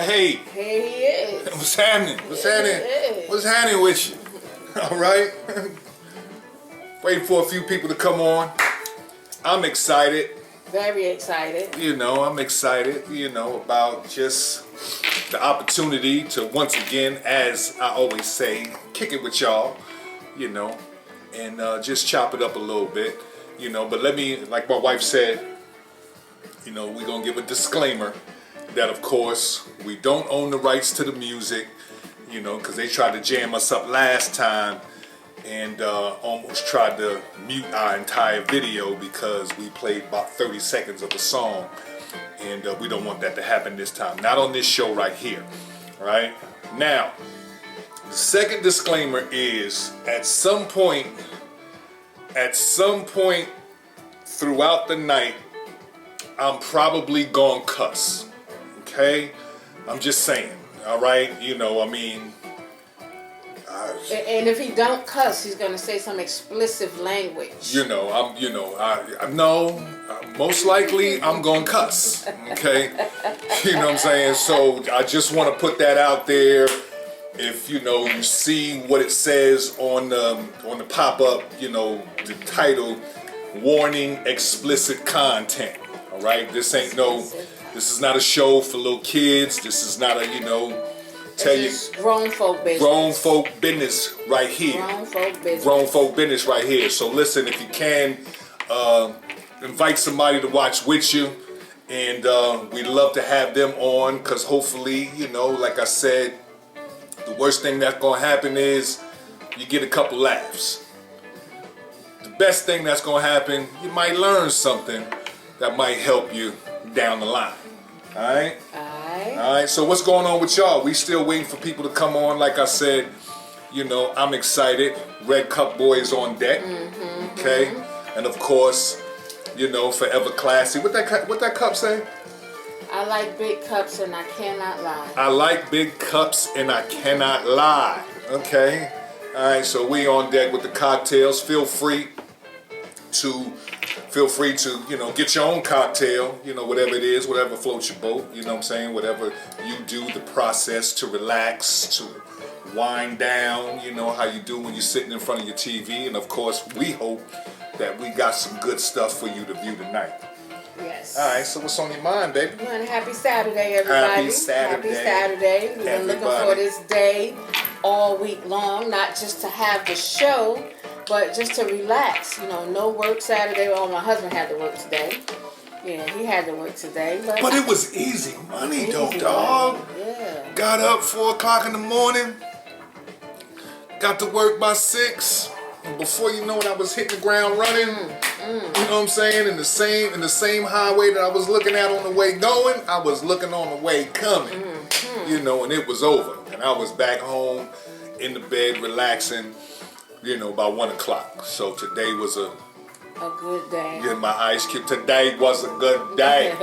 Hey. Here he is. What's happening? What's happening? What's happening with you? All right. Waiting for a few people to come on. I'm excited. Very excited. I'm excited, about just the opportunity to once again, as I always say, kick it with y'all, and just chop it up a little bit, But let me, like my wife said, we're going to give a disclaimer that, of course, we don't own the rights to the music, because they tried to jam us up last time and almost tried to mute our entire video because we played about 30 seconds of a song, and we don't want that to happen this time. Not on this show right here, all right? Now, the second disclaimer is at some point throughout the night, I'm probably gonna cuss, okay? I'm just saying, all right? And if he don't cuss, he's gonna say some explicit language. Most likely I'm gonna cuss, okay? You know what I'm saying? So I just want to put that out there. If you see what it says on the pop-up, the title, warning, explicit content. All right, this is not a show for little kids. This is not a grown folk business. Grown folk business right here. Grown folk business right here. So listen, if you can, invite somebody to watch with you, and we'd love to have them on, because hopefully, like I said, the worst thing that's gonna happen is you get a couple laughs. The best thing that's gonna happen, you might learn something that might help you down the line. All right? All right, so what's going on with y'all? We still waiting for people to come on. Like I said, I'm excited. Red Cup Boy is on deck. Okay? And of course, forever classy. What that cup say? I like big cups and I cannot lie. I like big cups and I cannot lie. Okay? All right, so we on deck with the cocktails. Feel free to get your own cocktail, whatever it is, whatever floats your boat, whatever you do, the process to relax, to wind down, how you do when you're sitting in front of your TV. And of course, we hope that we got some good stuff for you to view tonight. Yes. All right, so what's on your mind, baby? And happy Saturday, everybody. Happy Saturday. Happy Saturday. We've been looking for this day all week long, not just to have the show, but just to relax. No work Saturday. Well, my husband had to work today. Yeah, he had to work today. But it was easy money, though, dog. Yeah. Got up 4 o'clock in the morning. Got to work by 6. And before you know it, I was hitting the ground running. You know what I'm saying? In the same highway that I was looking at on the way going, I was looking on the way coming. And it was over. And I was back home in the bed relaxing, by 1 o'clock. So today was a good day. Yeah, my ice cube. Today was a good day.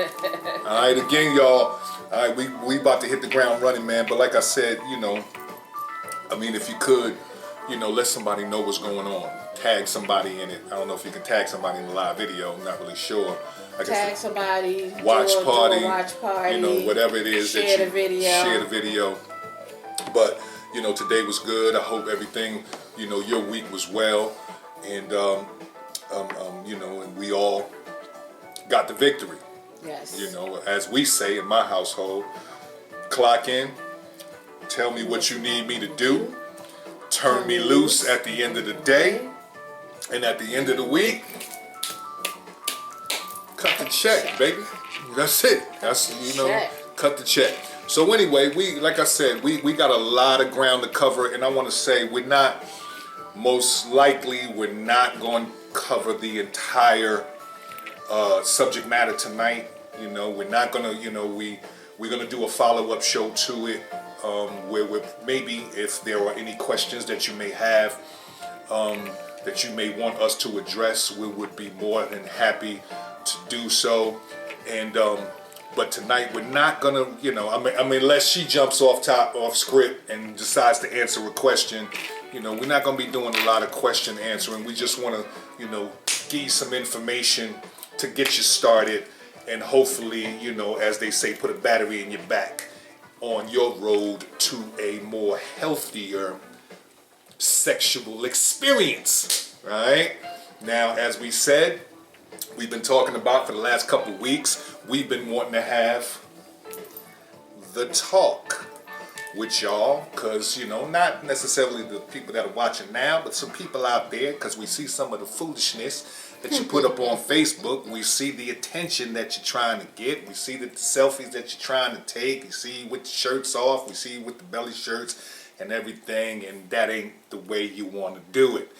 All right, again, y'all. All right, we about to hit the ground running, man. But like I said, if you could, let somebody know what's going on. Tag somebody in it. I don't know if you can tag somebody in the live video. I'm not really sure. Tag somebody. Watch party. Whatever it is. Share the video. Share the video. But, today was good. I hope everything, your week was well. And, and we all got the victory. Yes. As we say in my household, clock in, tell me what you need me to do, turn me loose at the end of the day, and at the end of the week, cut the check, baby. That's it. That's, cut the check. So anyway, like I said, we got a lot of ground to cover, and I want to say we're not going to cover the entire subject matter tonight. We're not going to, we're going to do a follow-up show to it, where maybe if there are any questions that you may have, that you may want us to address, we would be more than happy to do so. And but tonight we're not gonna, unless she jumps off script and decides to answer a question, we're not gonna be doing a lot of question answering. We just want to, give you some information to get you started, and hopefully, as they say, put a battery in your back on your road to a more healthier sexual experience, right? Now, as we said, we've been talking about for the last couple of weeks, we've been wanting to have the talk with y'all, because, you know, not necessarily the people that are watching now, but some people out there, because we see some of the foolishness that you put up on Facebook. We see the attention that you're trying to get. We see the selfies that you're trying to take. You see with the shirts off. We see with the belly shirts and everything, and that ain't the way you want to do it.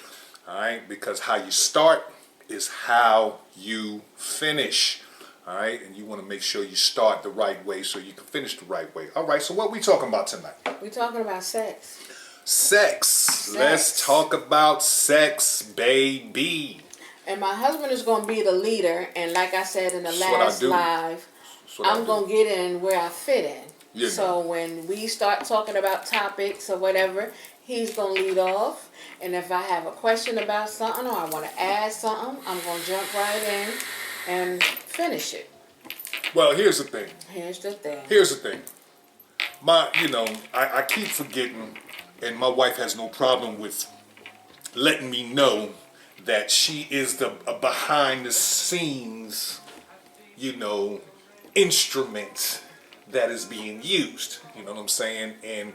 All right? Because how you start is how you finish. All right, and you want to make sure you start the right way so you can finish the right way. All right, so what we talking about tonight? We're talking about sex. Sex. Let's talk about sex, baby. And my husband is going to be the leader, and like I said in the last live, I'm going to get in where I fit in. Yeah. So when we start talking about topics or whatever, he's going to lead off. And if I have a question about something or I want to add something, I'm going to jump right in and finish it. Well, here's the thing. I keep forgetting, and my wife has no problem with letting me know that she is the behind the scenes, instrument that is being used. You know what I'm saying? And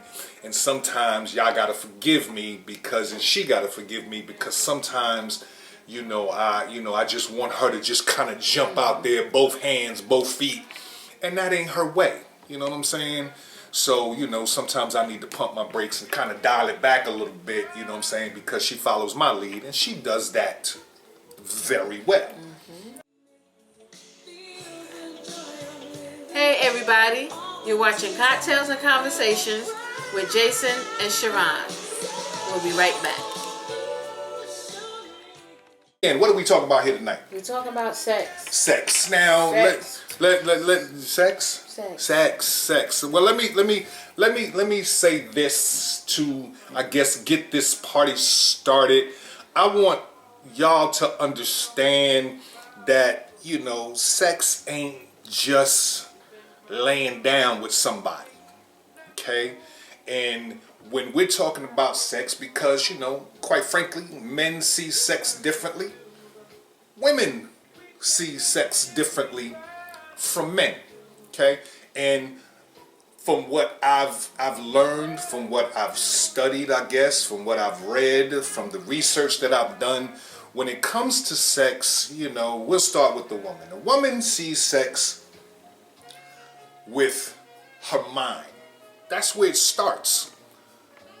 sometimes y'all gotta forgive me and she gotta forgive me because sometimes I just want her to just kind of jump out there, both hands, both feet, and that ain't her way. You know what I'm saying? So, sometimes I need to pump my brakes and kind of dial it back a little bit, you know what I'm saying, because she follows my lead, and she does that very well. Mm-hmm. Hey, everybody. You're watching Cocktails and Conversations with Jason and Sharon. We'll be right back. And what are we talking about here tonight? We're talking about sex. Sex. Now, sex. Well, let me say this to, I guess, get this party started. I want y'all to understand that, sex ain't just laying down with somebody. Okay? And when we're talking about sex, because, quite frankly, men see sex differently. Women see sex differently from men. Okay? And from what I've learned, from what I've studied, I guess, from what I've read, from the research that I've done, when it comes to sex, we'll start with the woman. A woman sees sex with her mind. That's where it starts.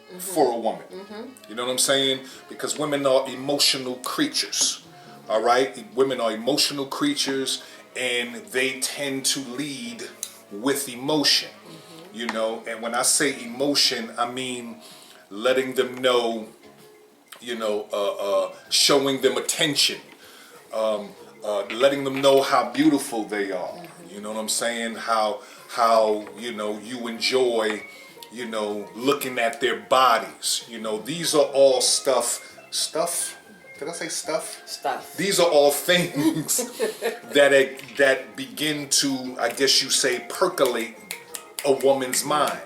Mm-hmm. For a woman. Mm-hmm. You know what I'm saying? Because women are emotional creatures. All right? Women are emotional creatures, and they tend to lead with emotion. Mm-hmm. And when I say emotion, I mean letting them know, showing them attention, letting them know how beautiful they are. Mm-hmm. You know what I'm saying? How you enjoy looking at their bodies. These are all stuff. Did I say stuff? Stuff. These are all things that begin to, I guess you say, percolate a woman's mind.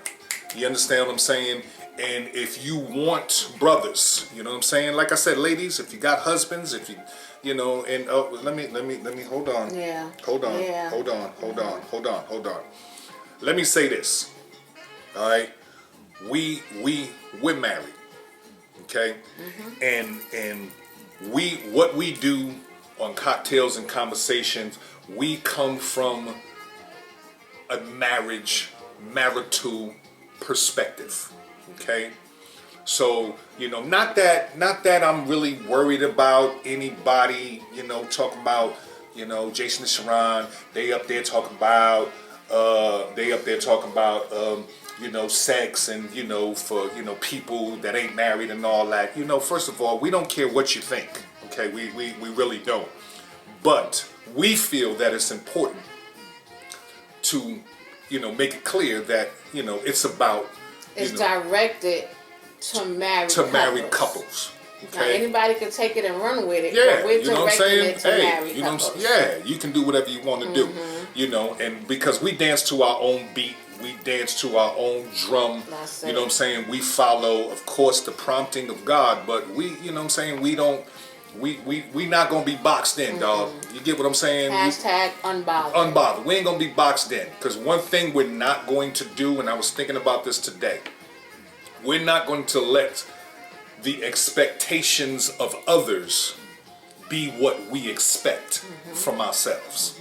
You understand what I'm saying? And if you want brothers, you know what I'm saying? Like I said, ladies, if you got husbands, if you, and let me hold on. Yeah. Hold on. Yeah. Hold on. Let me say this. All right, we're married, okay, and what we do on Cocktails and Conversations, we come from a marital perspective, okay. So not that I'm really worried about anybody, talking about Jason and Sharon. They up there talking about. Sex and, for, people that ain't married and all that. First of all, we don't care what you think. Okay, we really don't. But we feel that it's important to, make it clear that, it's about, it's directed to married couples. Okay. Now, anybody can take it and run with it. Yeah, but we're directing it to married couples. Yeah, you can do whatever you want to do. And because we dance to our own beat, we dance to our own drum. That's you it. know what I'm saying? We follow, of course, the prompting of God, but we, you know what I'm saying, we don't, we not gonna be boxed in, dog. You get what I'm saying? Hashtag unbothered. Unbothered. We ain't gonna be boxed in. Because one thing we're not going to do, and I was thinking about this today, we're not going to let the expectations of others be what we expect from ourselves.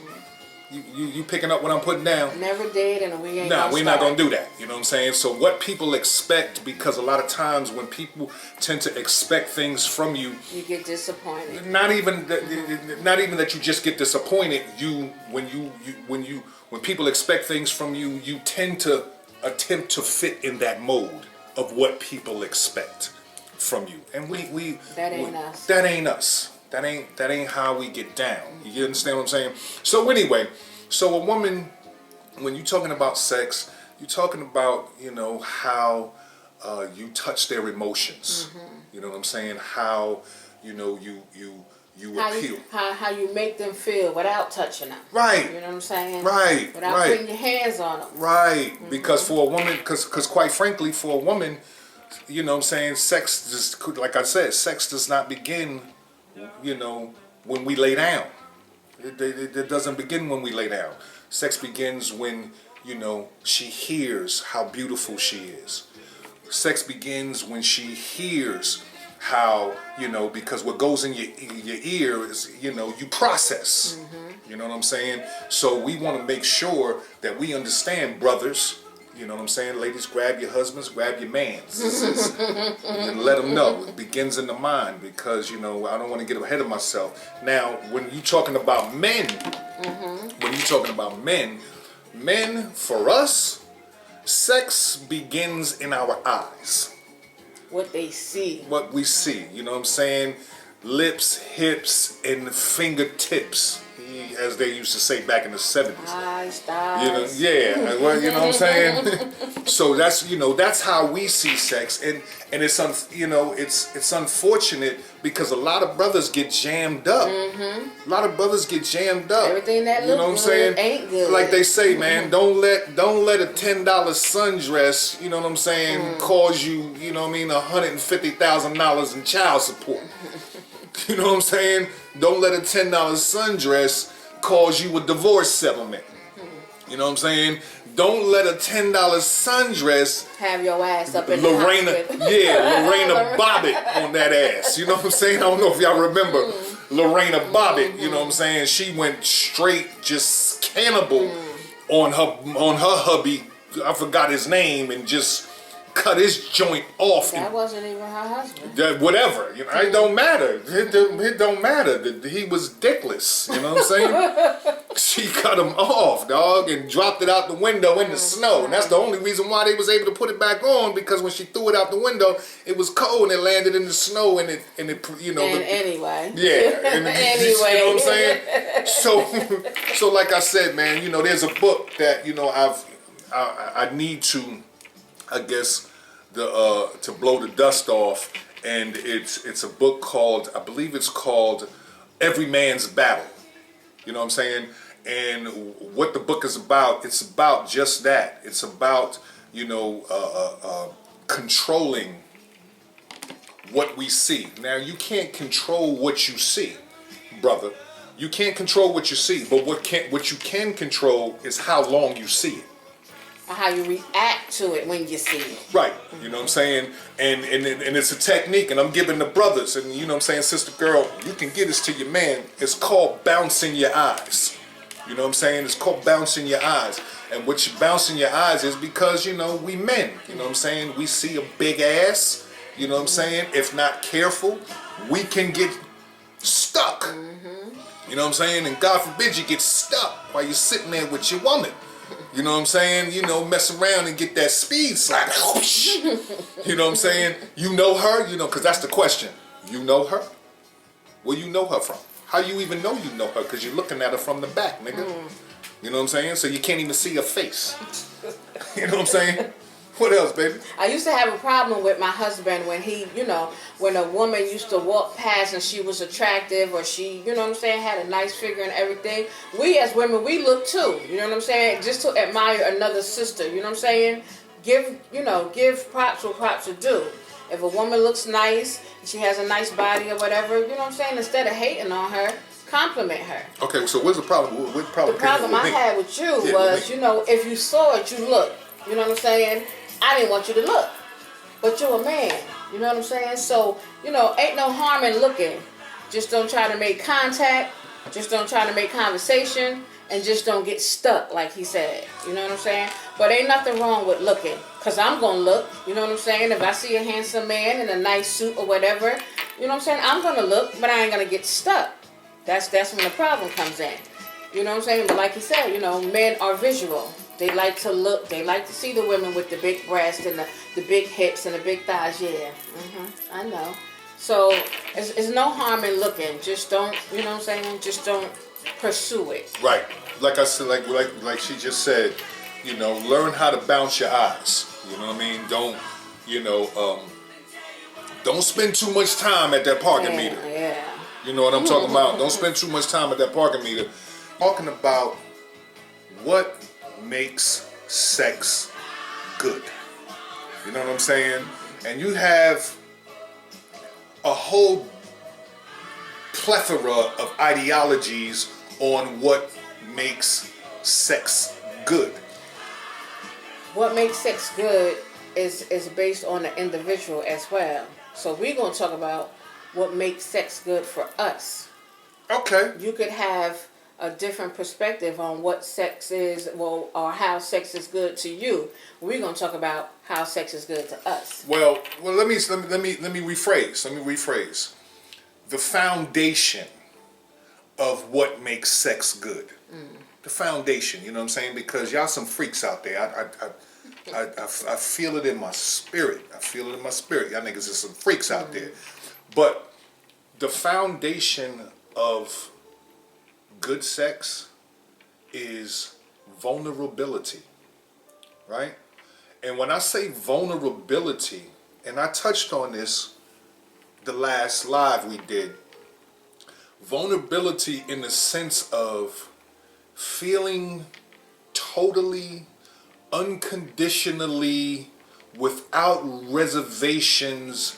You picking up what I'm putting down? Never did, and we ain't Nah, we're not start. gonna do that. You know what I'm saying? So what people expect, because a lot of times when people tend to expect things from you, You get disappointed. not even that you just get disappointed. When people expect things from you, you tend to attempt to fit in that mode of what people expect from you, and we That ain't us. That ain't us. That ain't how we get down. You understand what I'm saying? So anyway, so a woman, when you're talking about sex, you're talking about, you know, how you touch their emotions. You know what I'm saying? How, you know, you appeal. How you make them feel without touching them. Right. You know what I'm saying? Right. Without right. putting your hands on them. Right. Because for a woman, because quite frankly, for a woman, you know what I'm saying, sex just, like I said, sex does not begin, you know, when we lay down. It doesn't begin when we lay down. Sex begins when, you know, she hears how beautiful she is. Sex begins when she hears how, you know, because what goes in your ear is, you know, you process. You know what I'm saying? So we want to make sure that we understand, brothers. You know what I'm saying? Ladies, grab your husbands, grab your mans. And let them know. It begins in the mind, because, you know, I don't want to get ahead of myself. Now, when you're talking about men, men, for us, sex begins in our eyes. What they see. What we see, you know what I'm saying? Lips, hips, and fingertips, as they used to say back in the 70s. Eyes, You know, yeah, well, you know what I'm saying? So that's, you know, that's how we see sex, and it's it's unfortunate because a lot of brothers get jammed up. A lot of brothers get jammed up. Everything that you look know what I'm good saying? ain't good. Like they say, man, don't let a $10 sundress, you know what I'm saying, cause you, you know what I mean, $150,000 in child support. You know what I'm saying? Don't let a $10 sundress cause you a divorce settlement. You know what I'm saying? Don't let a $10 sundress have your ass up in Lorena, the hospital. Lorena Bobbitt on that ass. You know what I'm saying? I don't know if y'all remember Lorena Bobbitt. You know what I'm saying? She went straight just cannibal on her hubby. I forgot his name, and just cut his joint off. That wasn't even her husband. Whatever, you know, it don't matter. It don't matter. He was dickless. You know what I'm saying? She cut him off, dog, and dropped it out the window in the snow. And that's the only reason why they was able to put it back on, because when she threw it out the window, it was cold and it landed in the snow, and it you know. Anyway. Yeah. And Anyway. You know what I'm saying? So like I said, man, you know, there's a book that, you know, I need to, I guess, to blow the dust off, and it's a book called, I believe it's called Every Man's Battle. You know what I'm saying? And what the book is about, it's about just that. It's about, you know, controlling what we see. Now, you can't control what you see, brother. You can't control what you see, but what you can control is how long you see it. How you react to it when you see it. Right, you know what I'm saying? And it's a technique, and I'm giving the brothers, and you know what I'm saying, sister girl, you can get this to your man. It's called bouncing your eyes. You know what I'm saying? It's called bouncing your eyes. And what you bouncing your eyes is because, you know, we men, you know what I'm saying? We see a big ass, you know what I'm saying? If not careful, we can get stuck. You know what I'm saying? And God forbid you get stuck while you're sitting there with your woman. You know what I'm saying? You know, mess around and get that speed slap. You know what I'm saying? You know her? You know, because that's the question. You know her? Where you know her from? How you even know you know her? Because you're looking at her from the back, nigga. You know what I'm saying? So you can't even see her face. You know what I'm saying? What else, baby? I used to have a problem with my husband when he, when a woman used to walk past and she was attractive or she, you know what I'm saying, had a nice figure and everything. We as women, we look too, you know what I'm saying, just to admire another sister, you know what I'm saying? Give props where props are due. If a woman looks nice, she has a nice body or whatever, you know what I'm saying, instead of hating on her, compliment her. Okay, so what's the problem? What problem? The problem I had with you was, if you saw it, you look. You know what I'm saying? I didn't want you to look, but you're a man. You know what I'm saying? So, ain't no harm in looking. Just don't try to make contact. Just don't try to make conversation. And just don't get stuck, like he said. You know what I'm saying? But ain't nothing wrong with looking. Because I'm going to look. You know what I'm saying? If I see a handsome man in a nice suit or whatever, you know what I'm saying? I'm going to look, but I ain't going to get stuck. That's when the problem comes in. You know what I'm saying? But like he said, men are visual. They like to look. They like to see the women with the big breasts and the big hips and the big thighs. Yeah, I know. So it's no harm in looking. Just don't, you know what I'm saying? Just don't pursue it. Right. Like I said, like she just said, learn how to bounce your eyes. You know what I mean? Don't spend too much time at that parking meter. Yeah. You know what I'm talking about? Don't spend too much time at that parking meter. Talking about what makes sex good. You know what I'm saying? And you have a whole plethora of ideologies on what makes sex good. What makes sex good is based on the individual as well. So we're going to talk about what makes sex good for us. Okay. You could have a different perspective on what sex is, or how sex is good to you. We're going to talk about how sex is good to us. Well, let me rephrase. The foundation of what makes sex good. The foundation, you know what I'm saying? Because y'all some freaks out there. I feel it in my spirit. Y'all niggas is some freaks out there. But the foundation of good sex is vulnerability, right? And when I say vulnerability, and I touched on this the last live we did, vulnerability in the sense of feeling totally, unconditionally, without reservations,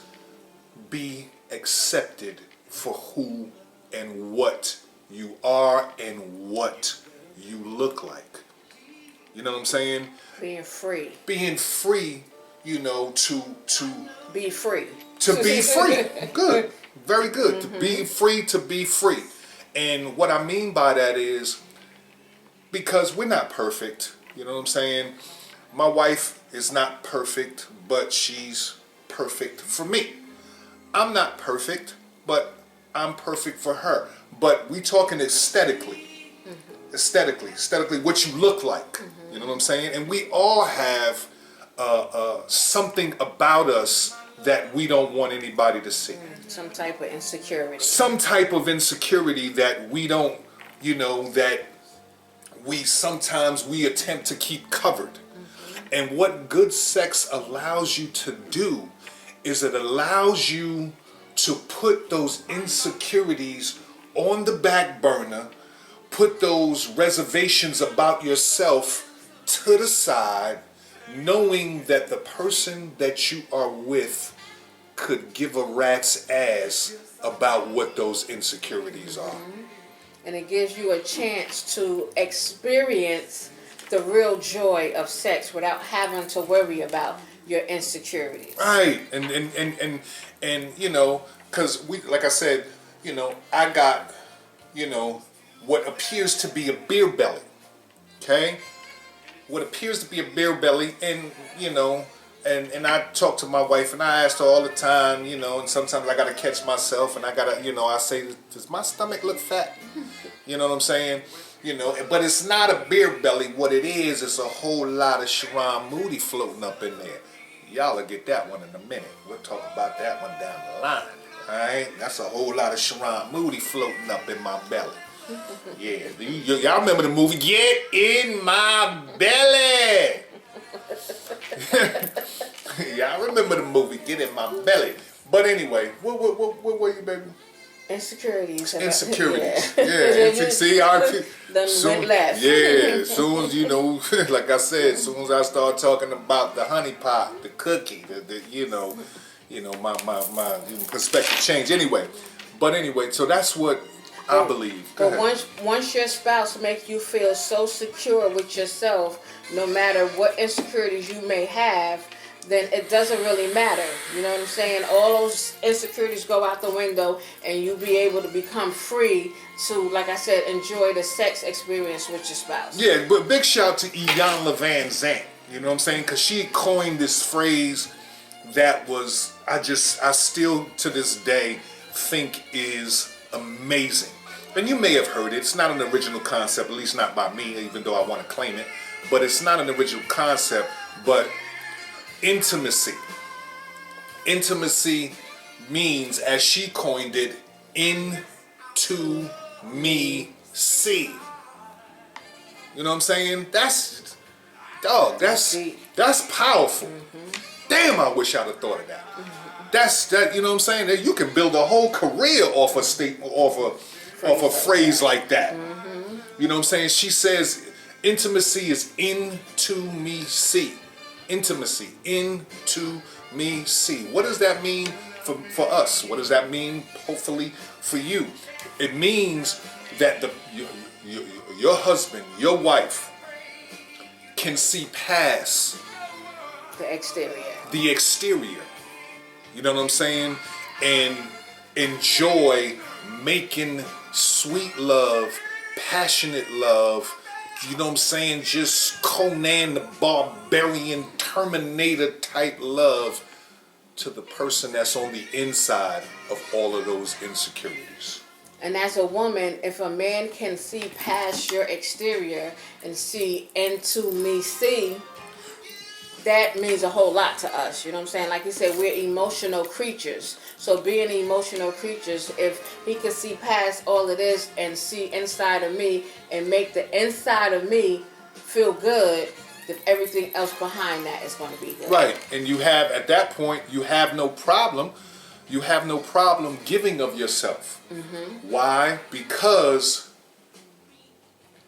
be accepted for who and what you are and what you look like. You know what I'm saying? Being free. Being free, to be free. To be free. Good. Very good. To be free. And what I mean by that is, because we're not perfect, you know what I'm saying? My wife is not perfect, but she's perfect for me. I'm not perfect, but I'm perfect for her. But we talking aesthetically. Aesthetically, what you look like. You know what I'm saying? And we all have something about us that we don't want anybody to see. Some type of insecurity. Some type of insecurity that we don't, that we attempt to keep covered. And what good sex allows you to do is it allows you to put those insecurities on the back burner, put those reservations about yourself to the side, knowing that the person that you are with could give a rat's ass about what those insecurities are. And it gives you a chance to experience the real joy of sex without having to worry about your insecurities. Right. And because like I said, I got, what appears to be a beer belly. Okay? What appears to be a beer belly, and and I talk to my wife and I ask her all the time, and sometimes I gotta catch myself and I gotta, I say, does my stomach look fat? You know what I'm saying? But it's not a beer belly. What it is a whole lot of Sharon Moody floating up in there. Y'all will get that one in a minute. We'll talk about that one down the line. Alright? That's a whole lot of Sharon Moody floating up in my belly. Yeah, y'all remember the movie Get in My Belly? I remember the movie. Get in my belly. But anyway, what were you, baby? Insecurities. Insecurities. Yeah. See, our went left. Yeah. As soon as like I said, as soon as I start talking about the honey pot, the cookie, my perspective changed. Anyway, so that's what I believe. But once your spouse makes you feel so secure with yourself, no matter what insecurities you may have, then it doesn't really matter. You know what I'm saying? All those insecurities go out the window, and you be able to become free to, like I said, enjoy the sex experience with your spouse. Yeah, but big shout to Iyanla Vanzant. You know what I'm saying? Because she coined this phrase that was, I still to this day think is amazing. And you may have heard it. It's not an original concept, at least not by me, even though I want to claim it. But it's not an original concept, but intimacy. Intimacy means, as she coined it, into me see. You know what I'm saying? That's powerful. Damn, I wish I'd have thought of that. You know what I'm saying? That you can build a whole career off a statement, off a phrase like that. You know what I'm saying? She says intimacy is into me see. Intimacy, into me see. What does that mean for us? What does that mean, hopefully, for you? It means that your husband, your wife, can see past the exterior. The exterior. You know what I'm saying? And enjoy making sweet love, passionate love. You know what I'm saying? Just Conan the Barbarian, Terminator type love to the person that's on the inside of all of those insecurities. And as a woman, if a man can see past your exterior and see into me see, that means a whole lot to us. You know what I'm saying? Like you said, we're emotional creatures. So being emotional creatures, if he can see past all of this and see inside of me and make the inside of me feel good, then everything else behind that is going to be good. Right. And at that point, you have no problem. You have no problem giving of yourself. Why? Because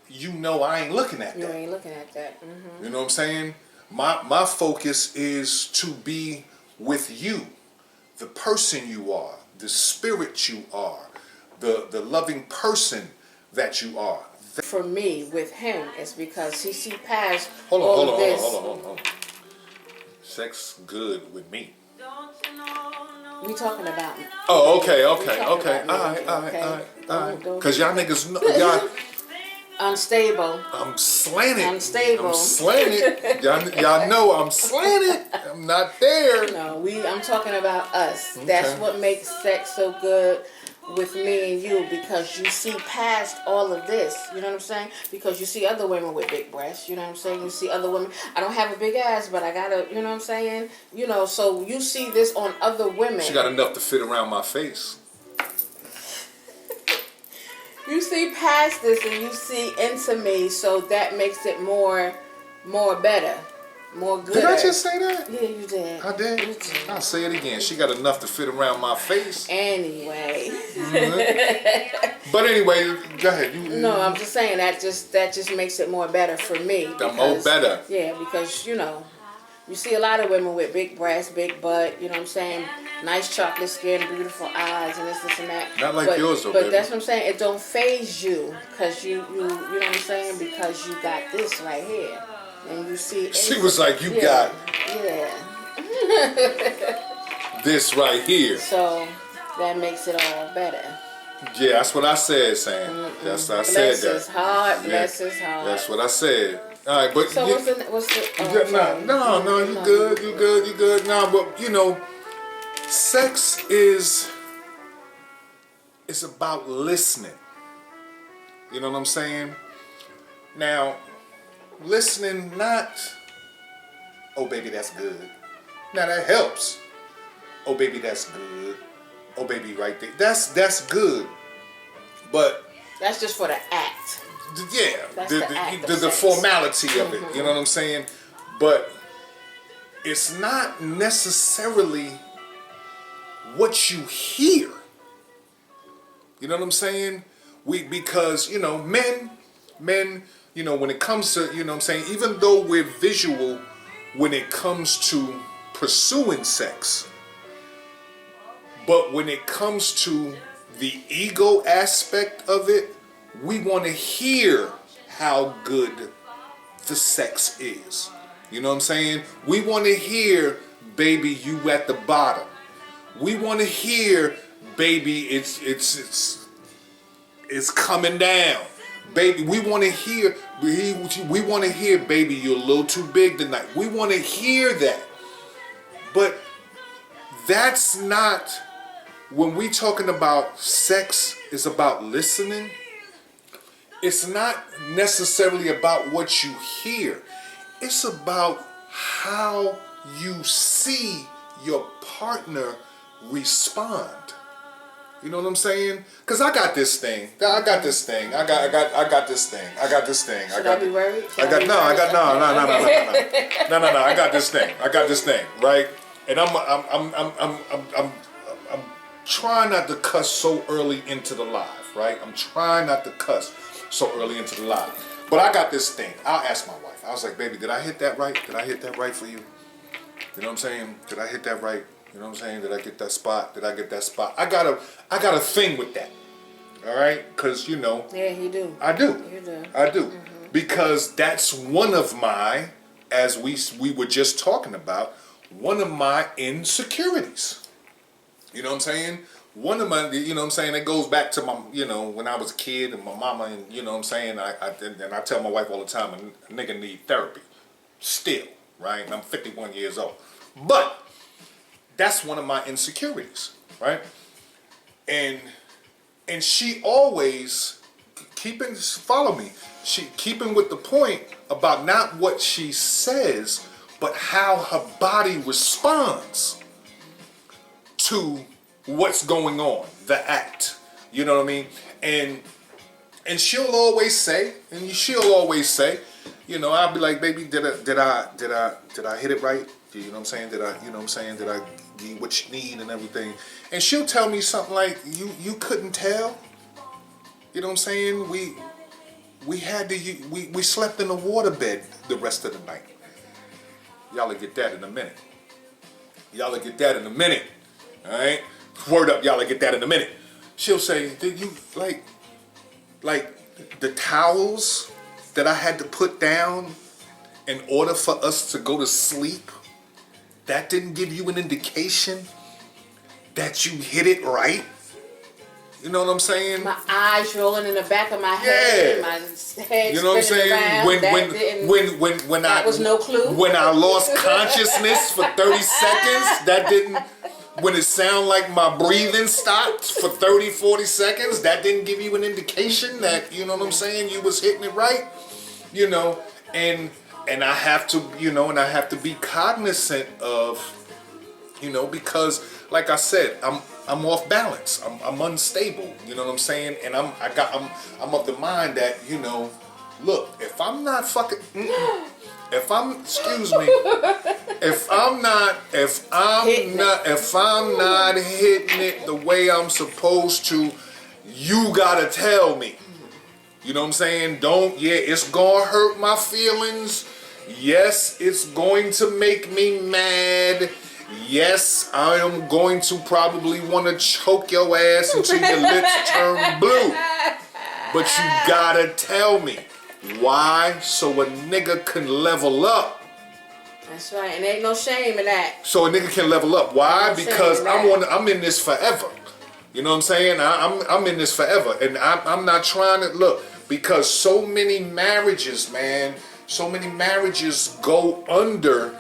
you know I ain't looking at that. You ain't looking at that. You know what I'm saying? My focus is to be with you, the person you are, the spirit you are, the loving person that you are. For me, with him, it's because he see past Hold on. Sex good with me. We talking about me. Oh, okay. All right. Because y'all niggas know, y'all... Unstable. I'm slanted. Unstable. I'm slanted. Y'all know I'm slanted. I'm not there. No, I'm talking about us. Okay. That's what makes sex so good with me and you, because you see past all of this. You know what I'm saying? Because you see other women with big breasts. You know what I'm saying? You see other women. I don't have a big ass, but I got a, you know what I'm saying? You know, so you see this on other women. She got enough to fit around my face. You see past this and you see into me, so that makes it more better, more good. Did I just say that? Yeah, you did. I did? You did. I'll say it again. She got enough to fit around my face. Anyway. But anyway, go ahead. No, I'm just saying that just makes it more better for me. More better. Yeah, because you see a lot of women with big breasts, big butt, you know what I'm saying? Nice chocolate skin, beautiful eyes, and this and that. Not like yours, though, But baby. that's what I'm saying. It don't faze you, because you know what I'm saying? Because you got this right here. And you see... She was like, you got... Yeah. this right here. So, that makes it all better. Yeah, that's what I said, Sam. That's what I said. Bless his heart, bless his heart. That's what I said. All right, but... So, what's the... No, you good. No, but, sex is about listening. You know what I'm saying? Now, listening, not, oh baby, that's good. Now that helps. Oh baby, that's good. Oh baby, right there. That's good. But that's just for the act. Yeah, That's the the sex. formality of it. You know what I'm saying? But it's not necessarily what you hear. You know what I'm saying? Because, you know, men, you know, when it comes to, you know what I'm saying, even though we're visual when it comes to pursuing sex, but when it comes to the ego aspect of it, we want to hear how good the sex is. You know what I'm saying? We want to hear, baby, you at the bottom. We want to hear, baby, it's coming down. Baby, we want to hear, we want to hear, baby, you're a little too big tonight. We want to hear that. But that's not, when we talking about sex, is about listening. It's not necessarily about what you hear. It's about how you see your partner respond. You know what I'm saying? Cause I got this thing. I got this thing. I got this thing. I I be worried? No. I got this thing. Right? And I'm trying not to cuss so early into the live. Right? I'm trying not to cuss so early into the live. But I got this thing. I'll ask my wife. I was like, baby, did I hit that right? Did I hit that right for you? You know what I'm saying? Did I hit that right? You know what I'm saying? Did I get that spot? Did I get that spot? I got a thing with that. All right? Because, you know. Yeah, you do. I do. You do. I do. Because that's one of my, as we were just talking about, one of my insecurities. You know what I'm saying? One of my, you know what I'm saying, it goes back to my, you know, when I was a kid and my mama, and you know what I'm saying, and I tell my wife all the time, a nigga need therapy. Still, right? And I'm 51 years old. But that's one of my insecurities, right? And she always follow me. She keeping with the point about not what she says, but how her body responds to what's going on, the act. You know what I mean? And she'll always say, you know, I'll be like, baby, did I hit it right? You know what I'm saying? Did I give you what you need and everything? And she'll tell me something like, you couldn't tell? You know what I'm saying? We slept in a waterbed the rest of the night. Y'all will get that in a minute. All right? Word up, y'all will get that in a minute. She'll say, did you, like the towels that I had to put down in order for us to go to sleep, that didn't give you an indication that you hit it right? You know what I'm saying? My eyes rolling in the back of my head. My head, you know what I'm saying? Around. That was no clue. When I lost consciousness for 30 seconds, that didn't. When it sounded like my breathing stopped for 30, 40 seconds, that didn't give you an indication that, you know what I'm saying, you was hitting it right. You know, and I have to, you know, and I have to be cognizant of, you know, because like I said, I'm off balance. I'm unstable. You know what I'm saying? And I'm of the mind that, you know, look, if I'm not fucking, if I'm not hitting it the way I'm supposed to, you gotta tell me. You know what I'm saying? It's gonna hurt my feelings. Yes, it's going to make me mad. Yes, I am going to probably want to choke your ass until your lips turn blue. But you gotta tell me. Why? So a nigga can level up. That's right, and ain't no shame in that. So a nigga can level up. Why? Because I'm in this forever. You know what I'm saying? I'm in this forever, and I'm not trying to look, because so many marriages, man, go under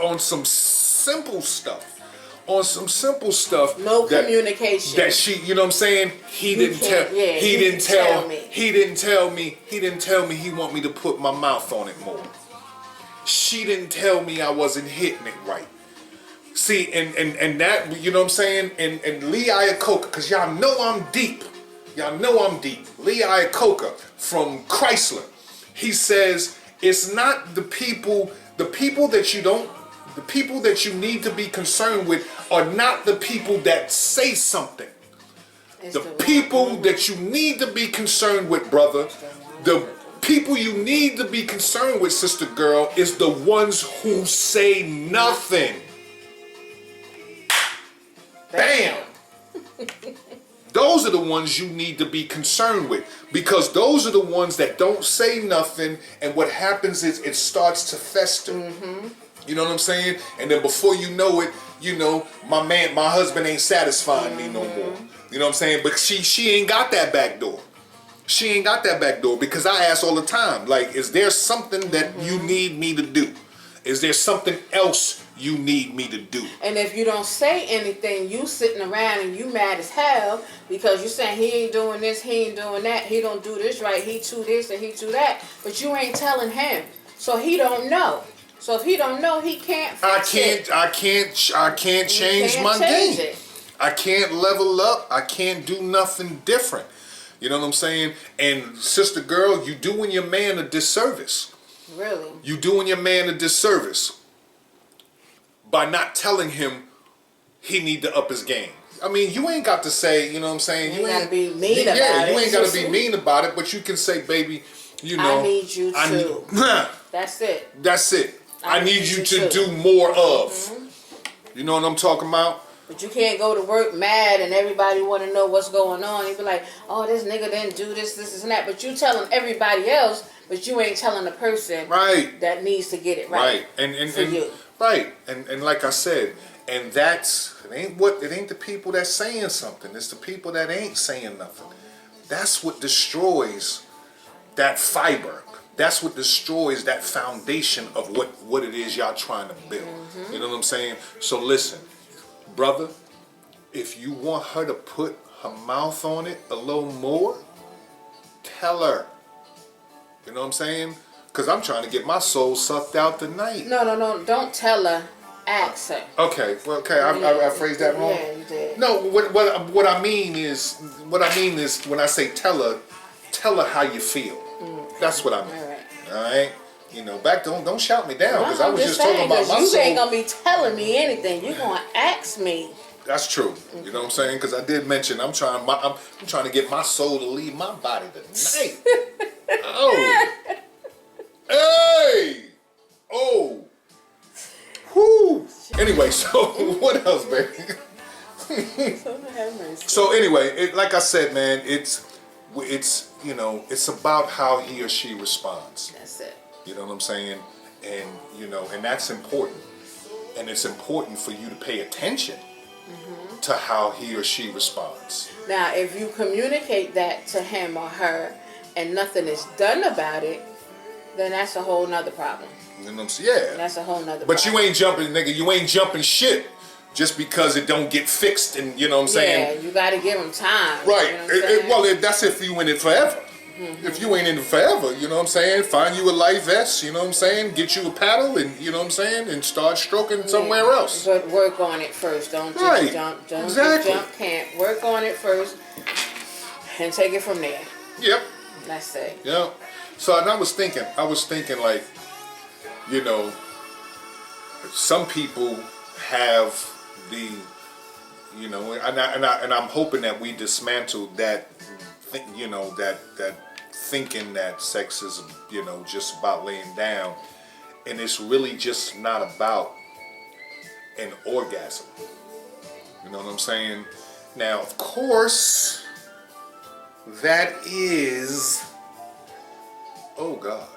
on some simple stuff. No communication. That she, you know what I'm saying? He didn't tell me he want me to put my mouth on it more. She didn't tell me I wasn't hitting it right. See, and that, you know what I'm saying? And Lee Iacocca, because y'all know I'm deep. Lee Iacocca from Chrysler. He says, it's not the people The people that you need to be concerned with are not the people that say something. The people that you need to be concerned with, brother, the people you need to be concerned with, sister girl, is the ones who say nothing. Bam! Those are the ones you need to be concerned with, because those are the ones that don't say nothing, and what happens is it starts to fester. You know what I'm saying? And then before you know it, my husband ain't satisfying me no more. You know what I'm saying? But she ain't got that back door. She ain't got that back door, because I ask all the time, like, is there something that you need me to do? Is there something else you need me to do? And if you don't say anything, you sitting around and you mad as hell because you saying he ain't doing this, he ain't doing that, he don't do this right, he too this and he too that, but you ain't telling him, so he don't know. So if he don't know, he can't fix it. I can't change my game. I can't level up. I can't do nothing different. You know what I'm saying? And sister girl, you doing your man a disservice. Really? You doing your man a disservice by not telling him he need to up his game. I mean, you ain't got to say, you know what I'm saying? You ain't got to be mean about it. You ain't got to be mean about it, but you can say, baby, I need you to. That's it. That's it. I need you to do more of. You know what I'm talking about? But you can't go to work mad and everybody want to know what's going on. You be like, oh, this nigga didn't do this, and that. But you telling everybody else, but you ain't telling the person that needs to get it right. And for you. Right. And like I said, and it ain't the people that's saying something. It's the people that ain't saying nothing. That's what destroys that fiber. That's what destroys that foundation of what it is y'all trying to build. You know what I'm saying? So listen, brother, if you want her to put her mouth on it a little more, tell her. You know what I'm saying? Because I'm trying to get my soul sucked out tonight. No. Don't tell her. Ask her. Okay. Well, okay. I phrased that wrong. Yeah, you did. No. What I mean is when I say tell her how you feel. That's what I mean. All right. You know, don't shout me down, because I was just talking about my soul. You ain't gonna be telling me anything. You gonna ask me. That's true. You know what I'm saying? Because I did mention I'm trying to get my soul to leave my body tonight. Oh. Hey. Oh. Whoo. Anyway, so what else, baby? So anyway, like I said, man, it's about how he or she responds. That's it. You know what I'm saying? And and that's important. And it's important for you to pay attention to how he or she responds. Now, if you communicate that to him or her and nothing is done about it, then that's a whole nother problem. You know what I'm saying? Yeah. That's a whole nother problem. But you ain't jumping, nigga. You ain't jumping shit just because it don't get fixed, and you know what I'm saying? Yeah, you got to give them time. Right. You know That's if you in it forever. If you ain't in it forever, you know what I'm saying? Find you a life vest, you know what I'm saying? Get you a paddle, and you know what I'm saying? And start stroking somewhere else. But work on it first. Don't just jump. Don't just jump camp. Work on it first and take it from there. Yep. That's it. Yeah. So, and I was thinking like, some people have the, and I'm hoping that we dismantle that, that thinking that sex is, just about laying down, and it's really just not about an orgasm. You know what I'm saying? Now, of course, that is, oh God,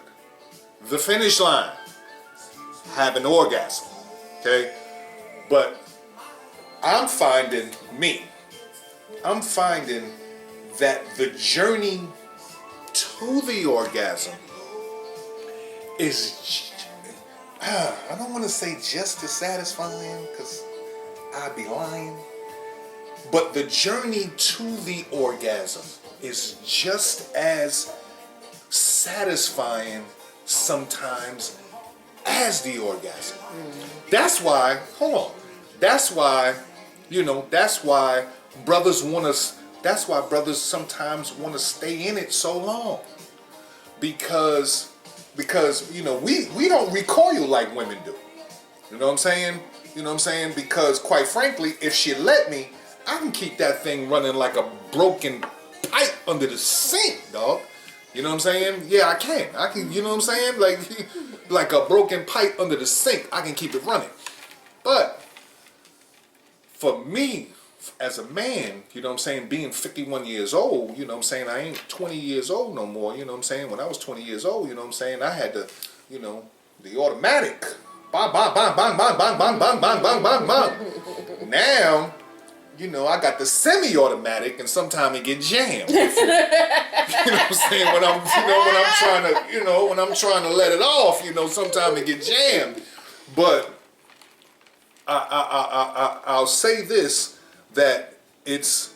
the finish line. Have an orgasm, okay? But I'm finding that the journey to the orgasm is, I don't want to say just as satisfying, because I'd be lying, but the journey to the orgasm is just as satisfying sometimes as the orgasm. That's why, hold on, that's why brothers sometimes want to stay in it so long, because because you know we don't recoil like women do. You know what I'm saying? You know what I'm saying? Because quite frankly, if she let me, I can keep that thing running like a broken pipe under the sink, dog. You know what I'm saying? Yeah, I can. I can. You know what I'm saying? Like a broken pipe under the sink, I can keep it running. But for me, as a man, you know what I'm saying, being 51 years old, you know what I'm saying, I ain't 20 years old no more, you know what I'm saying. When I was 20 years old, you know what I'm saying, I had the, you know, the automatic. Bang, bang, bang, bang, bang, bang, bang, bang, bang, bang, bang, bang. Now, you know, I got the semi-automatic, and sometimes it get jammed. You know what I'm saying? When I'm trying to let it off, you know, sometimes it get jammed. But I'll say this, that it's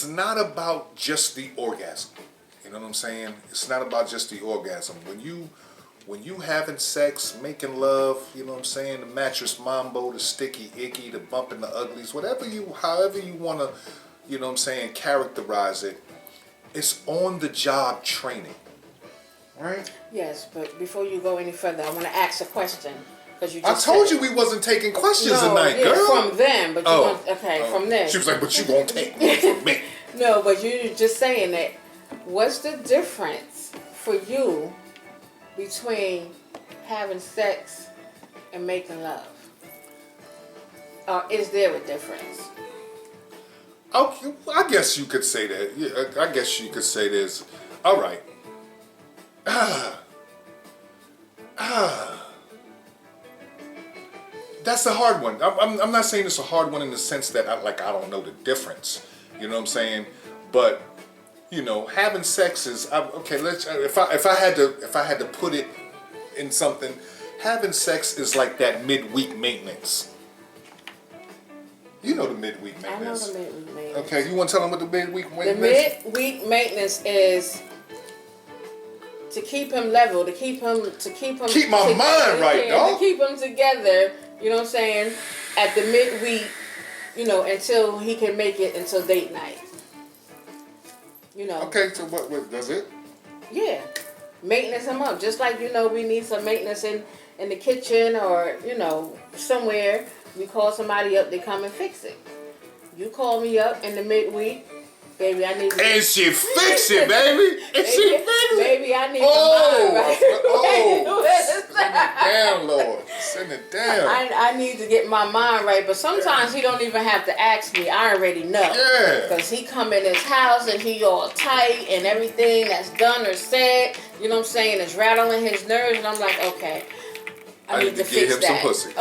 not about just the orgasm. You know what I'm saying? It's not about just the orgasm. When you having sex, making love, you know what I'm saying, the mattress mambo, the sticky icky, the bumping the uglies, however you want to, you know what I'm saying, characterize it, it's on the job training. Right? Yes, but before you go any further, I want to ask a question. I told you we wasn't taking questions tonight, girl. From them, but from them. She was like, but you won't take one from me. No, but you're just saying that. What's the difference for you between having sex and making love? Or is there a difference? Okay, I guess you could say that. Yeah, I guess you could say this. All right. That's a hard one. I'm not saying it's a hard one in the sense that I don't know the difference. You know what I'm saying? But you know, having sex is okay. If I had to put it in something, having sex is like that midweek maintenance. You know the midweek maintenance. I know the midweek maintenance. Okay, you want to tell them what the midweek maintenance? The midweek maintenance is to keep him level, to keep my mind right, dog. To keep him together. You know what I'm saying? At the midweek, you know, until he can make it until date night. You know. Okay, so what does it? Yeah. Maintenance him up. Just like, you know, we need some maintenance in the kitchen or, you know, somewhere. We call somebody up, they come and fix it. You call me up in the midweek, baby, I need... And she fix it, baby. And she fix it. Baby, I need my mind right. Send it down, Lord. Send it down. I need to get my mind right, but sometimes he don't even have to ask me. I already know. Yeah. Because he come in his house and he all tight and everything that's done or said, you know what I'm saying, is rattling his nerves, and I'm like, okay, I need to fix him that. some pussy.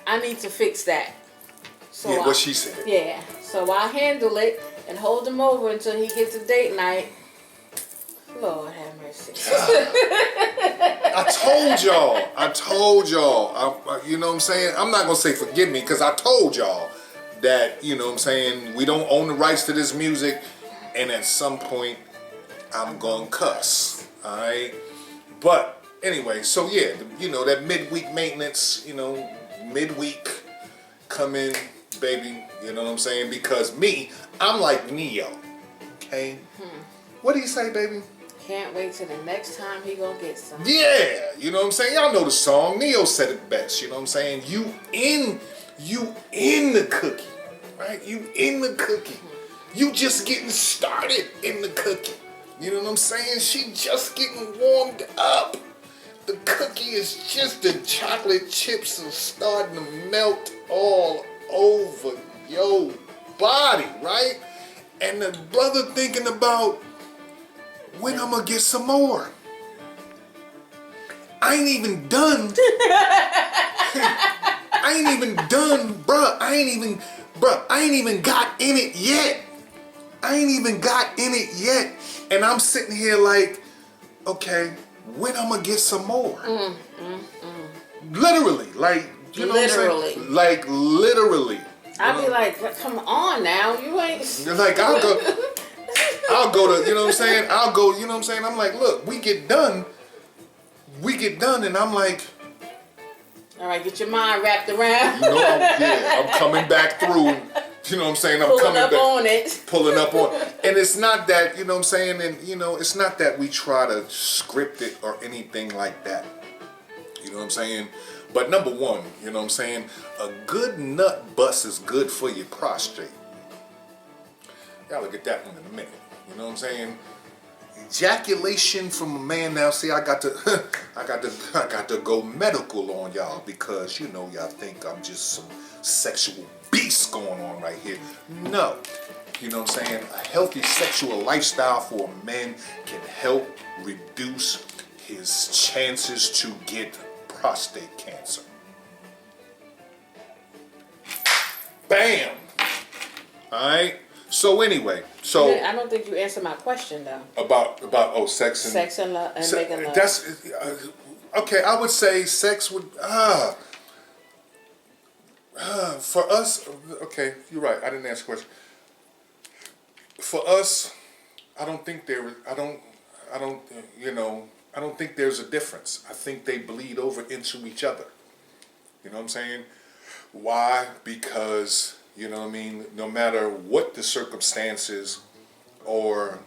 I need to fix that. So yeah, what she said. Yeah. So I handle it and hold him over until he gets a date night. Lord have mercy. I told y'all. You know what I'm saying? I'm not going to say forgive me because I told y'all that, you know what I'm saying, we don't own the rights to this music, and at some point I'm going to cuss. All right? But anyway, so yeah, you know, that midweek maintenance, you know, midweek come in, baby, you know what I'm saying? Because me, I'm like Neo, okay? What do you say, baby? Can't wait till the next time he gonna get some. Yeah, you know what I'm saying? Y'all know the song. Neo said it best, you know what I'm saying? You in the cookie, right? You in the cookie. You just getting started in the cookie. You know what I'm saying? She just getting warmed up. The cookie is just the chocolate chips are starting to melt all over your body, right? And the brother thinking about when I'm gonna get some more. I ain't even done. I ain't even done, bruh. I ain't even got in it yet. I ain't even got in it yet. And I'm sitting here like, okay, when I'm gonna get some more? Literally, like, you know what I'm saying? Like, literally. I'd be like, come on now, you ain't... Like, I'll go to, you know what I'm saying? I'll go, you know what I'm saying? I'm like, look, we get done, and I'm like... All right, get your mind wrapped around. You know, I'm coming back through, you know what I'm saying? I'm pulling coming up back. on it. Pulling up on it. And it's not that, you know what I'm saying, and it's not that we try to script it or anything like that. You know what I'm saying? But number one, you know what I'm saying, a good nut bust is good for your prostate. Y'all look at that one in a minute. You know what I'm saying? Ejaculation from a man. Now, see, I got to go medical on y'all because y'all think I'm just some sexual beast going on right here. No, you know what I'm saying. A healthy sexual lifestyle for a man can help reduce his chances to get prostate cancer. Bam. All right. So anyway, I don't think you answered my question though. About sex and love and making love. That's okay. I would say sex would for us. Okay, you're right. I didn't ask a question. For us, I don't think there's a difference. I think they bleed over into each other. You know what I'm saying? Why? Because no matter what the circumstances, or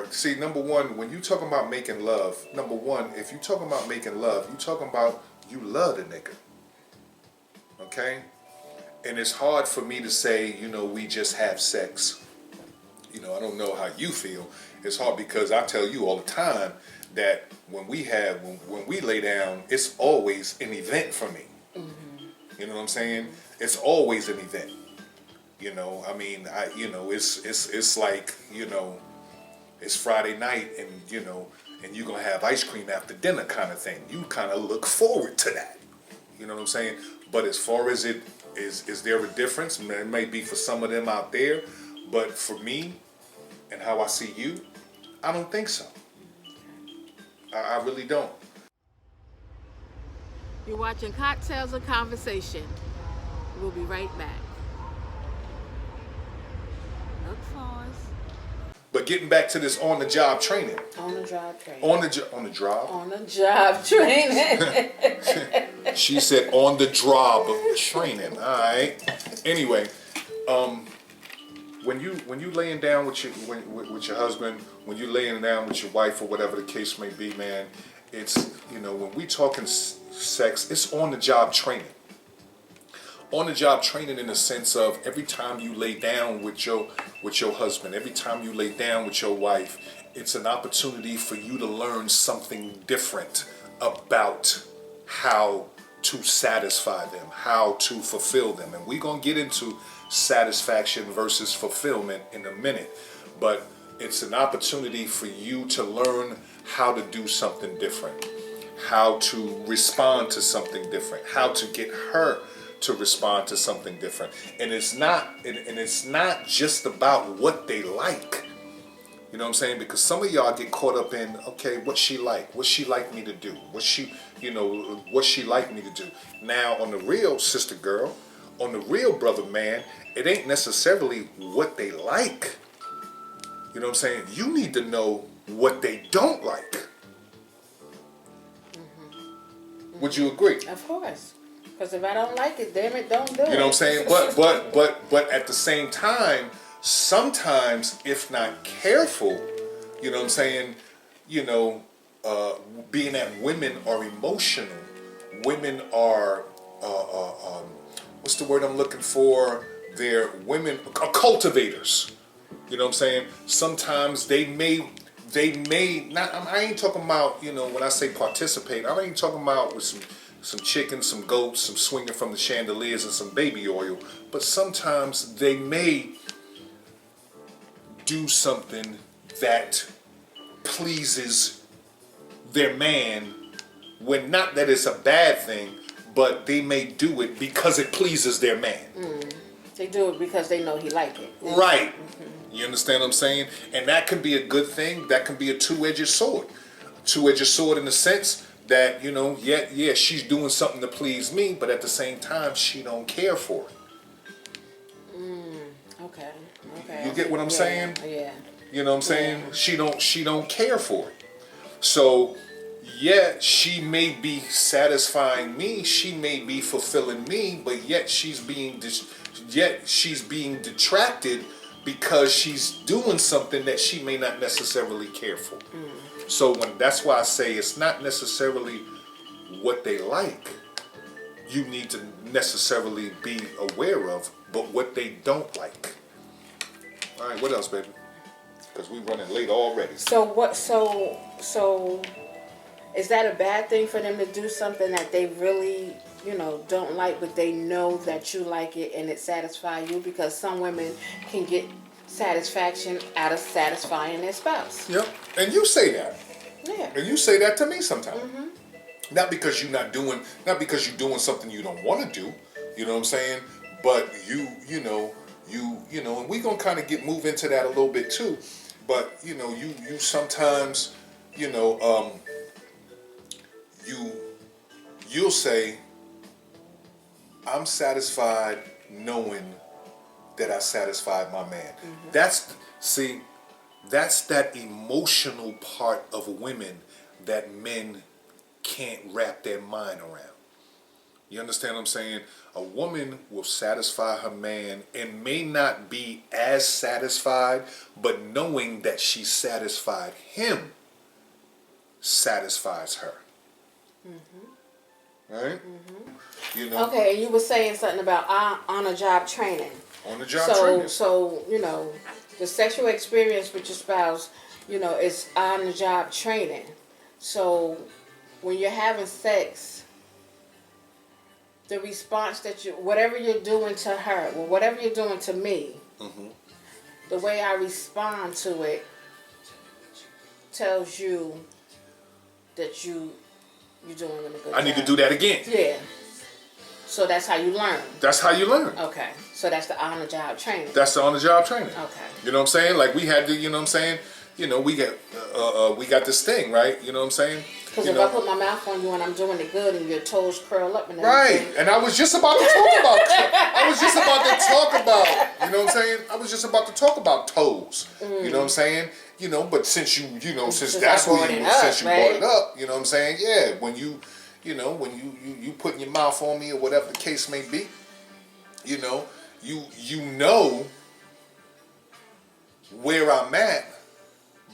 see, number one, when you talking about making love, number one, if you talking about making love, you talking about you love the nigga. Okay? And it's hard for me to say, we just have sex. I don't know how you feel. It's hard because I tell you all the time that when we lay down, it's always an event for me. Mm-hmm. You know what I'm saying? It's always an event. It's like, it's Friday night and and you're going to have ice cream after dinner kind of thing. You kind of look forward to that. You know what I'm saying? But as far as is there a difference? It may be for some of them out there, but for me and how I see you, I don't think so. I really don't. You're watching Cocktails of Conversation. We'll be right back. Look for us. But getting back to this on-the-job training. On-the-job training. On-the-job training. She said on-the-job training. All right. Anyway, when you laying down with your husband, when you laying down with your wife or whatever the case may be, man, it's when we talking sex, it's on-the-job training. On-the-job training in the sense of every time you lay down with your husband, every time you lay down with your wife, it's an opportunity for you to learn something different about how to satisfy them, how to fulfill them. And we're going to get into satisfaction versus fulfillment in a minute. But it's an opportunity for you to learn how to do something different, how to respond to something different, how to get her to respond to something different. And it's not just about what they like. You know what I'm saying? Because some of y'all get caught up in, okay, what she like me to do, what she like me to do. Now, on the real sister girl, on the real brother man, it ain't necessarily what they like. You know what I'm saying? You need to know what they don't like. Mm-hmm. Would you agree? Of course. Because if I don't like it, damn it, don't do it. You know what I'm saying? But at the same time, sometimes, if not careful, you know what I'm saying, being that women are emotional, women are, what's the word I'm looking for? Women are cultivators. You know what I'm saying? Sometimes they may not, I ain't talking about, when I say participate, I ain't talking about with some chickens, some goats, some swinging from the chandeliers and some baby oil, but sometimes they may do something that pleases their man, when not that it's a bad thing, but they may do it because it pleases their man. Mm. They do it because they know he like it. Right. Mm-hmm. You understand what I'm saying? And that can be a good thing. That can be a two-edged sword. Two-edged sword in the sense that, yeah, she's doing something to please me, but at the same time, she don't care for it. Okay. You get what I'm saying? Yeah. You know what I'm saying? Yeah. She don't care for it. So, yeah, she may be satisfying me, she may be fulfilling me, but yet she's being detracted because she's doing something that she may not necessarily care for. So that's why I say it's not necessarily what they like you need to necessarily be aware of, but what they don't like. All right, what else, baby? Because we're running late already. So is that a bad thing for them to do something that they really, don't like, but they know that you like it and it satisfies you? Because some women can get satisfaction out of satisfying their spouse. Yep, and you say that. Yeah. And you say that to me sometimes. Not because you're doing something you don't want to do. You know what I'm saying? But you know, and we're gonna kind of move into that a little bit too. But you sometimes, you'll say, I'm satisfied knowing that I satisfied my man. That's that emotional part of women that men can't wrap their mind around. You understand what I'm saying? A woman will satisfy her man and may not be as satisfied, but knowing that she satisfied him satisfies her. Right? Okay, and you were saying something about on-the-job training. On-the-job training. So, the sexual experience with your spouse, is on-the-job training. So, when you're having sex, the response that whatever you're doing to her, or whatever you're doing to me, the way I respond to it tells you that you're doing a good job. I need to do that again. Yeah. So that's how you learn. That's how you learn. Okay. So that's the on-the-job training. That's the on-the-job training. Okay. You know what I'm saying? Like we had to, you know what I'm saying? We got this thing, right? You know what I'm saying? Because if I put my mouth on you and I'm doing it good and your toes curl up and everything. Right. And I was just about to talk about you know what I'm saying? I was just about to talk about toes. You know what I'm saying? But since since that's what since you brought it up, you know what I'm saying? Yeah, when you putting your mouth on me or whatever the case may be, you know where I'm at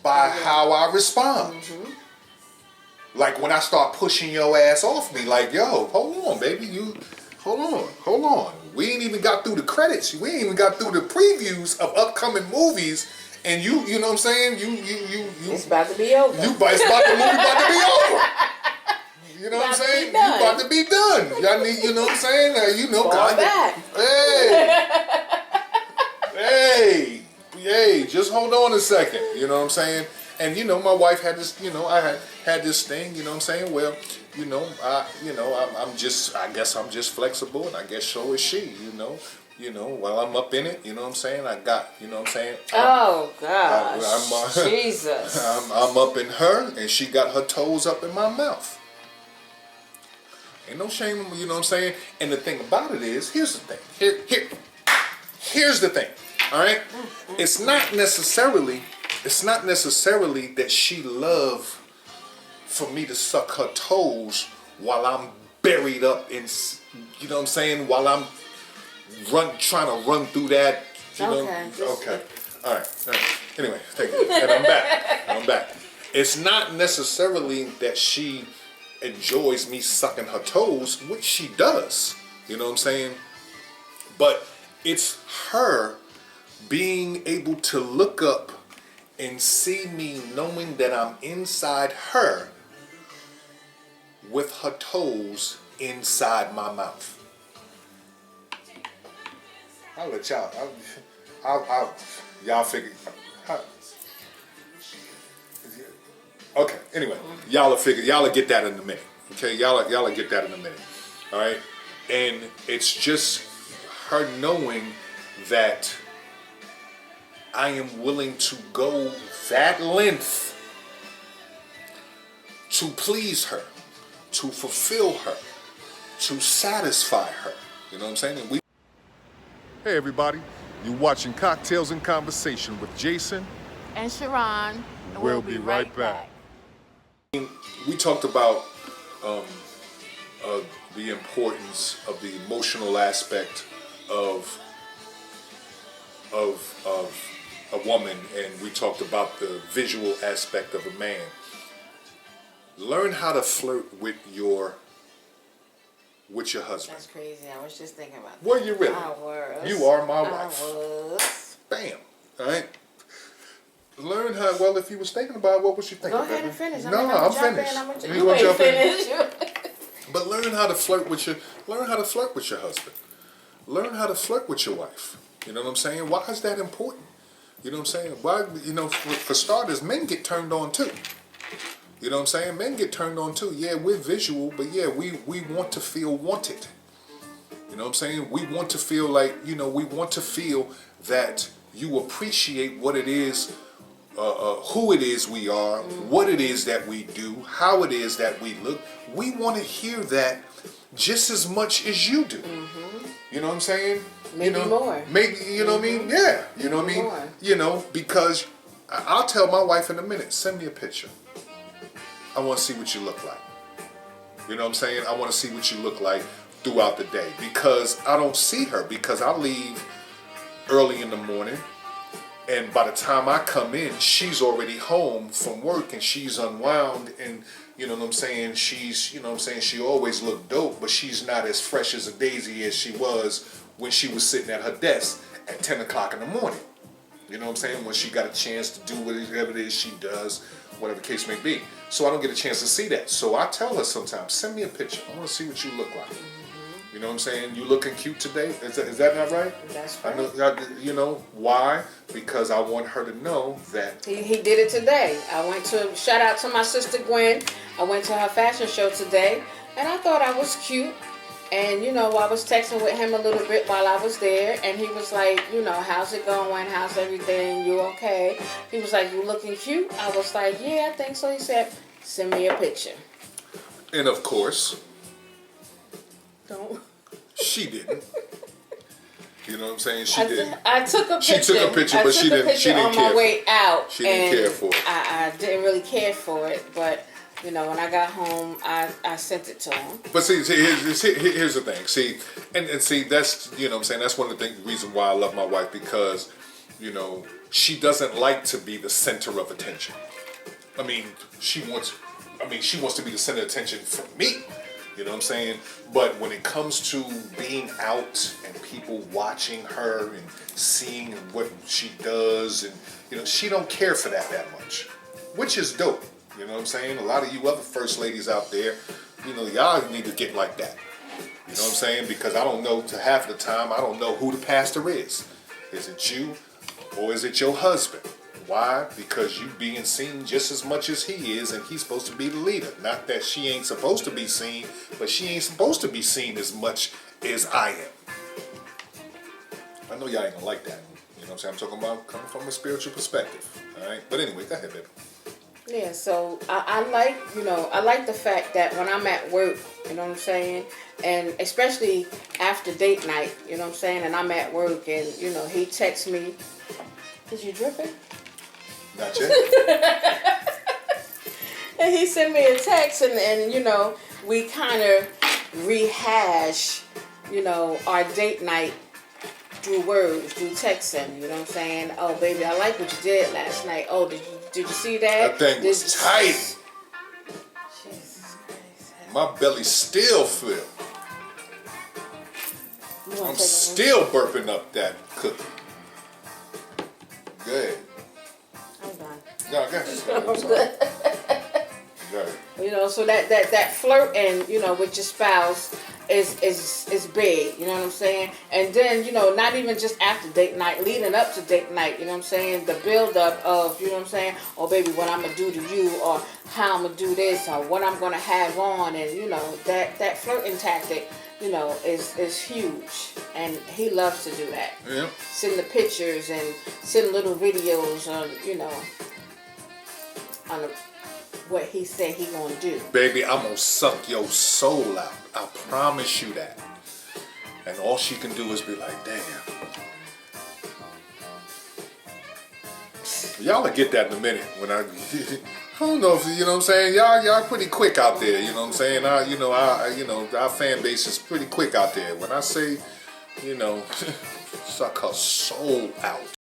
by how I respond. Like when I start pushing your ass off me, like, yo, hold on, baby, hold on. We ain't even got through the credits. We ain't even got through the previews of upcoming movies, and you know what I'm saying? It's about to be over. The movie about to be over. You know what I'm saying? You about to be done. Y'all need, you know what I'm saying? God. Back. Hey, just hold on a second. You know what I'm saying? And my wife had this, I had this thing, you know what I'm saying? Well, I guess I'm just flexible, and I guess so is she, while I'm up in it, you know what I'm saying? I got, you know what I'm saying? Oh gosh. Jesus. I'm up in her, and she got her toes up in my mouth. Ain't no shame, you know what I'm saying? And the thing about it is, here's the thing. Here's the thing. All right? It's not necessarily that she love for me to suck her toes while I'm buried up in, you know what I'm saying? While I'm trying to run through that, you know? Okay. All right. Anyway, thank you. And I'm back. It's not necessarily that she enjoys me sucking her toes, which she does. You know what I'm saying? But it's her being able to look up and see me knowing that I'm inside her with her toes inside my mouth. I'll let y'all. Y'all figure. Okay. Anyway, y'all will get that in a minute. Okay, y'all will get that in a minute. All right, and it's just her knowing that I am willing to go that length to please her, to fulfill her, to satisfy her. You know what I'm saying? Hey everybody, you're watching Cocktails and Conversation with Jason and Sharon. We'll be right back. We talked about the importance of the emotional aspect of of a woman, and we talked about the visual aspect of a man. Learn how to flirt with your husband. That's crazy. I was just thinking about that. Were you really? I was. You are my wife. I was. Bam. All right. Learn how. Well, if you was thinking about it, what was you thinking? Go ahead and finish. No, I'm finished. You ain't finished. But learn how to flirt with your husband. Learn how to flirt with your wife. You know what I'm saying? Why is that important? You know what I'm saying? Why, for starters, men get turned on too. You know what I'm saying? Men get turned on too. Yeah, we're visual, but yeah, we want to feel wanted. You know what I'm saying? We want to feel like, we want to feel that you appreciate what it is, who it is we are, what it is that we do, how it is that we look. We want to hear that just as much as you do. You know what I'm saying? Maybe more. Maybe, you know what I mean? Yeah. You know what I mean? More. Because I'll tell my wife in a minute, send me a picture. I want to see what you look like. You know what I'm saying? I want to see what you look like throughout the day. Because I don't see her. Because I leave early in the morning. And by the time I come in, she's already home from work and she's unwound. And you know what I'm saying? She always looked dope, but she's not as fresh as a daisy as she was when she was sitting at her desk at 10 o'clock in the morning. You know what I'm saying? When she got a chance to do whatever it is she does, whatever the case may be. So I don't get a chance to see that. So I tell her sometimes, send me a picture. I want to see what you look like. You know what I'm saying? You looking cute today? Is that not right? That's right. Why? Because I want her to know that. He did it today. Shout out to my sister Gwen. I went to her fashion show today, and I thought I was cute. And, I was texting with him a little bit while I was there, and he was like, how's it going? How's everything? You okay? He was like, you looking cute? I was like, yeah, I think so. He said, send me a picture. And of course, don't. She didn't. You know what I'm saying? She didn't. I took a picture. She took a picture, but she didn't care. On my way out. She didn't care for it. I didn't really care for it, but when I got home, I sent it to him. But see, here's the thing. See, and see, that's what I'm saying. That's one of the reasons why I love my wife, because she doesn't like to be the center of attention. She wants to be the center of attention for me. You know what I'm saying? But when it comes to being out and people watching her and seeing what she does, and she don't care for that much, which is dope. You know what I'm saying? A lot of you other first ladies out there, y'all need to get like that. You know what I'm saying? Because I don't know, to half of the time, I don't know who the pastor is. Is it you or is it your husband? Why? Because you being seen just as much as he is, and he's supposed to be the leader. Not that she ain't supposed to be seen, but she ain't supposed to be seen as much as I am. I know y'all ain't gonna like that. You know what I'm saying? I'm talking about coming from a spiritual perspective. All right? But anyway, go ahead, baby. Yeah, so I like the fact that when I'm at work, you know what I'm saying, and especially after date night, you know what I'm saying, and I'm at work and, he texts me, is you dripping? Not yet. And he sent me a text and we kind of rehash, our date night through words, through texting, you know what I'm saying? Oh, baby, I like what you did last night. Oh, did you see that? That thing was tight. Jesus Christ. My belly still filled. I'm still burping up that cookie. Good. I'm done. No, go ahead. I'm sorry. Go ahead. So that flirting, with your spouse is big, you know what I'm saying? And then, not even just after date night, leading up to date night, you know what I'm saying? The build up of, you know what I'm saying? Oh, baby, what I'm going to do to you, or how I'm going to do this, or what I'm going to have on, and, that flirting tactic, is huge. And he loves to do that. Yeah. Send the pictures and send little videos on, on what he said he gonna do. Baby, I'm gonna suck your soul out. I promise you that. And all she can do is be like, damn. Y'all will get that in a minute when I don't know if you know what I'm saying. Y'all pretty quick out there, you know what I'm saying. Our fan base is pretty quick out there. When I say you know, suck her soul out.